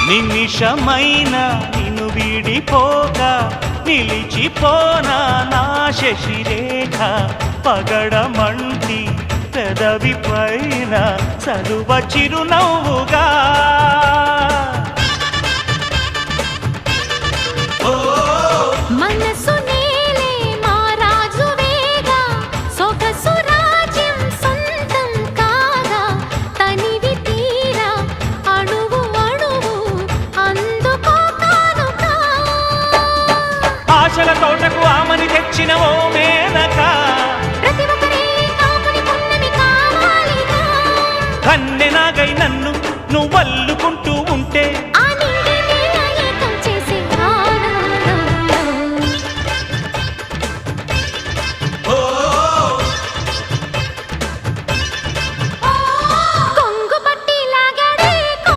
నిమిషమైన నిన్ను వీడిపోక నిలిచిపోనా నా శశిరేఖ పగడమంటి పెదవి పైన సరువ చిరునవ్వుగా మనసు నేలే మా రాజువేగా సొగసు రాజ్యం సొంతం కాగా తనివి తీరా అణువు అణువు అందుకో కానుకా ఆశల తోటకు ఆమని తెచ్చిన ఓ మేనక ప్రతి ఒక్కరే కాపుని పున్నమి కావాలిగా కన్నెనాగై నన్ను నువ్వల్లుకుంటూ